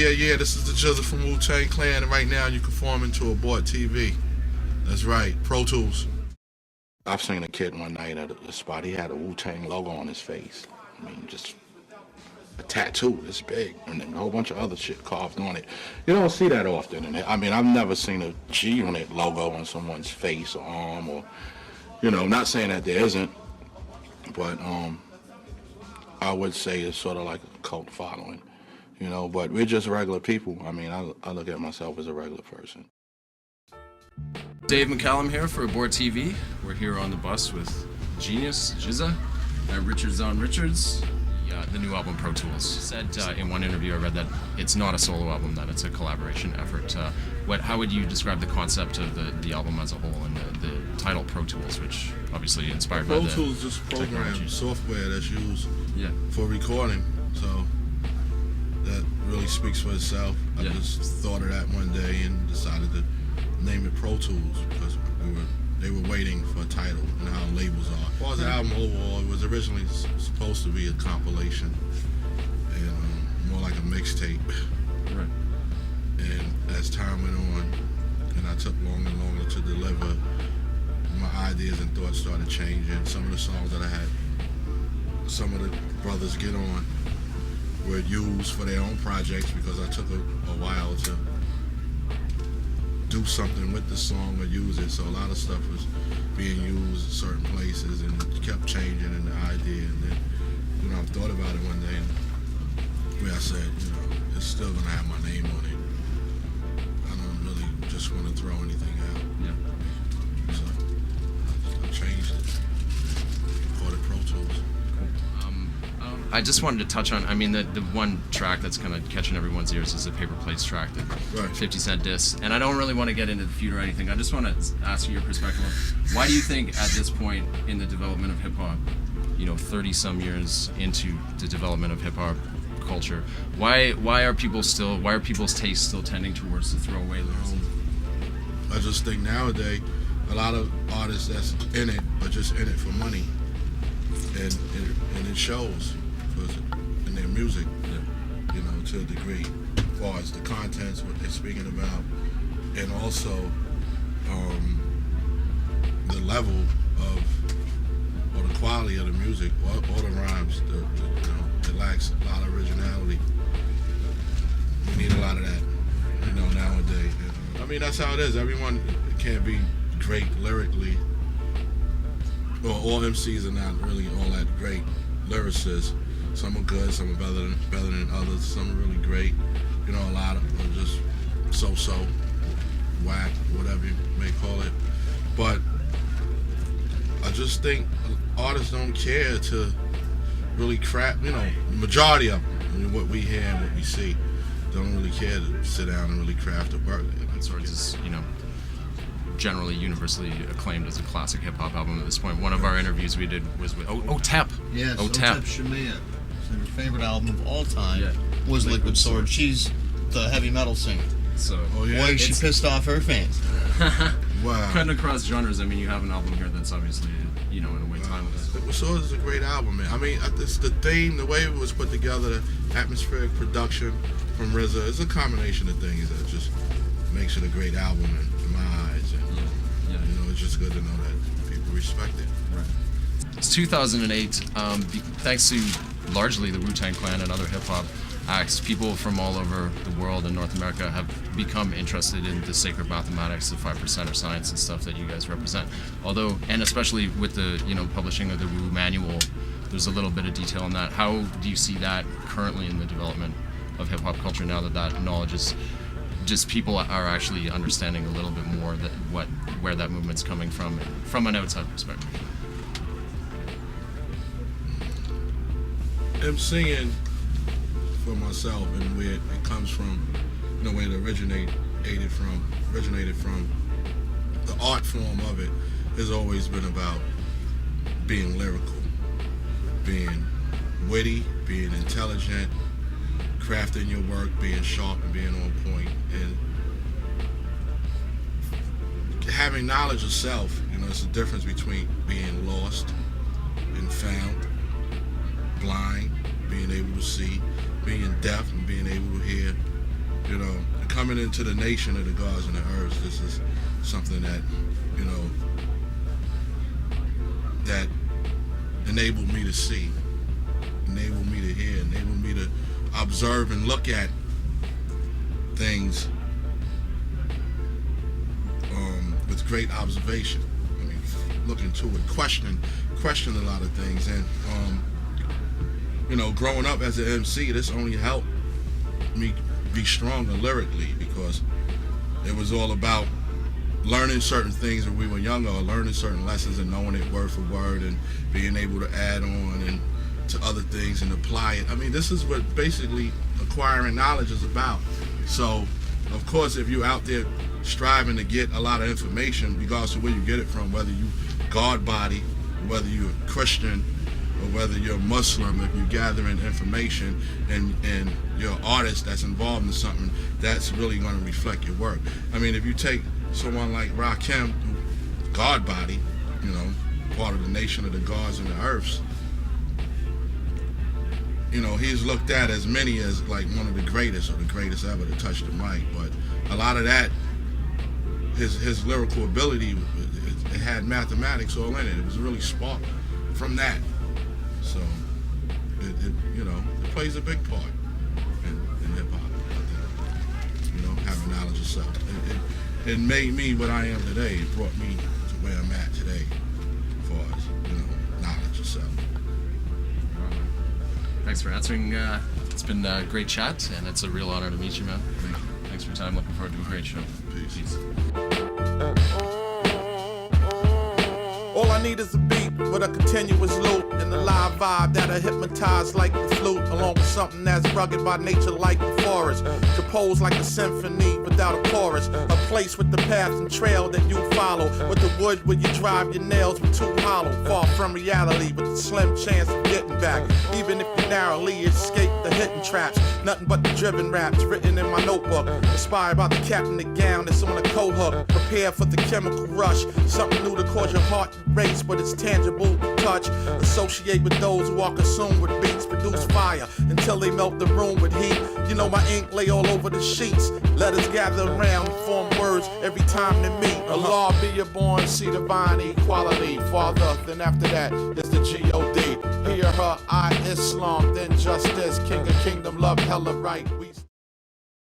Yeah, this is the GZA from Wu-Tang Clan, and right now you're conforming to ABORT TV. That's right, Pro Tools. I've seen a kid one night at a spot, he had a Wu-Tang logo on his face. I mean, just a tattoo this big, and then a whole bunch of other shit carved on it. You don't see that often. And I mean, I've never seen a G-Unit logo on someone's face or arm, or, you know, not saying that there isn't, but I would say it's sort of like a cult following. You know, but we're just regular people. I mean, I look at myself as a regular person. Dave McCallum here for ABORT TV. We're here on the bus with Genius, GZA, Richards on Richards, the new album Pro Tools. Said in one interview I read that it's not a solo album, that it's a collaboration effort. How would you describe the concept of the album as a whole, and the title Pro Tools, which obviously inspired by the Pro Tools is just program software that's used for recording, so that really speaks for itself. I just thought of that one day and decided to name it Pro Tools because they were waiting for a title and how labels are. As far as the album overall, it was originally supposed to be a compilation and more like a mixtape. Right. And as time went on, and I took longer and longer to deliver, my ideas and thoughts started changing. Some of the songs that I had, some of the brothers get on, were used for their own projects because I took a while to do something with the song or use it. So a lot of stuff was being used in certain places and it kept changing in the idea. And then, you know, I thought about it one day and where I said, you know, it's still gonna have my name on it. I don't really just want to throw anything out. Yeah. So I changed it. Called it Pro Tools. I just wanted to touch on, I mean, the one track that's kind of catching everyone's ears is the Paper Plates track, the 50 Cent diss. And I don't really want to get into the feud or anything. I just want to ask you your perspective on why do you think at this point in the development of hip-hop, you know, 30-some years into the development of hip-hop culture, why are people's tastes still tending towards the throwaway lyrics? I just think nowadays a lot of artists that's in it are just in it for money, and it shows in their music, you know, to a degree, as far as the contents, what they're speaking about, and also the level of, or the quality of the music, all the rhymes, you know, it lacks a lot of originality. We need a lot of that, you know, nowadays. I mean, that's how it is. Everyone can't be great lyrically. Well, all MCs are not really all that great lyricists. Some are good, some are better than others. Some are really great. You know, a lot of them are just so-so, whack, whatever you may call it. But I just think artists don't care to really craft. You know, the majority of them, I mean, what we hear and what we see, don't really care to sit down and really craft a work. Swords is, you know, generally universally acclaimed as a classic hip-hop album at this point. One of our interviews we did was with OTEP. Yes, OTEP Shamea. Her favorite album of all time was Liquid Sword. She's the heavy metal singer. So, boy, she pissed off her fans. Wow. Kind of across genres. I mean, you have an album here that's obviously, you know, in a way timeless. Liquid Sword is a great album, man. I mean, it's the theme, the way it was put together, the atmospheric production from RZA, it's a combination of things that just makes it a great album in my eyes. And, you know, it's just good to know that people respect it. Right. It's 2008. Thanks to largely the Wu-Tang Clan and other hip-hop acts, people from all over the world and North America have become interested in the sacred mathematics, the 5% or science and stuff that you guys represent. Although, and especially with the, you know, publishing of the Wu manual, there's a little bit of detail in that. How do you see that currently in the development of hip-hop culture now that knowledge is just people are actually understanding a little bit more that where that movement's coming from an outside perspective? I'm singing for myself and where it comes from, you know, where it originated from. The art form of it has always been about being lyrical, being witty, being intelligent, crafting your work, being sharp and being on point, and having knowledge of self. You know, it's the difference between being lost and found, blind, being able to see, being deaf and being able to hear, coming into the nation of the gods and the earths, this is something that, you know, that enabled me to see, enabled me to hear, enabled me to observe and look at things with great observation. I mean, look into it, question a lot of things, and you know, growing up as an MC, this only helped me be stronger lyrically, because it was all about learning certain things when we were younger, or learning certain lessons and knowing it word for word, and being able to add on and to other things and apply it. I mean, this is what basically acquiring knowledge is about. So, of course, if you're out there striving to get a lot of information, regardless of where you get it from, whether you God body, whether you're a Christian, or whether you're a Muslim, if you're gathering information and you're an artist that's involved in something, that's really going to reflect your work. I mean, if you take someone like Rakim, God body, you know, part of the nation of the gods and the earths, you know, he's looked at as many as like one of the greatest, or the greatest ever to touch the mic. But a lot of that, his lyrical ability, it had mathematics all in it. It was really sparked from that. So, it you know, it plays a big part in hip hop. I think, you know, having knowledge of self. It made me what I am today. It brought me to where I'm at today, as far as, you know, knowledge of self. Thanks for answering. It's been a great chat, and it's a real honor to meet you, man. Thanks for your time. Looking forward to a great show. Peace. All I need is a beat with a continuous loop and a live vibe that'll hypnotize like the flute, along with something that's rugged by nature like the forest, composed like a symphony without a chorus, a place with the path and trail that you follow, with the wood where you drive your nails with too hollow, far from reality with a slim chance of getting back, even if you narrowly escape the hidden traps. Nothing but the driven raps written in my notebook, inspired by the cap and the gown that's on a coat hook. Prepare for the chemical rush, something new to cause your heart to race, but it's tangible to touch. Associate with those who are consumed with beats, produce fire until they melt the room with heat. You know my ink lay all over the sheets. Letters gather around and form words every time they meet. Allah be your born, see divine equality. Father, then after that is the G-O-D. Hear her, I Islam, then justice, king of kingdom, love hella right. We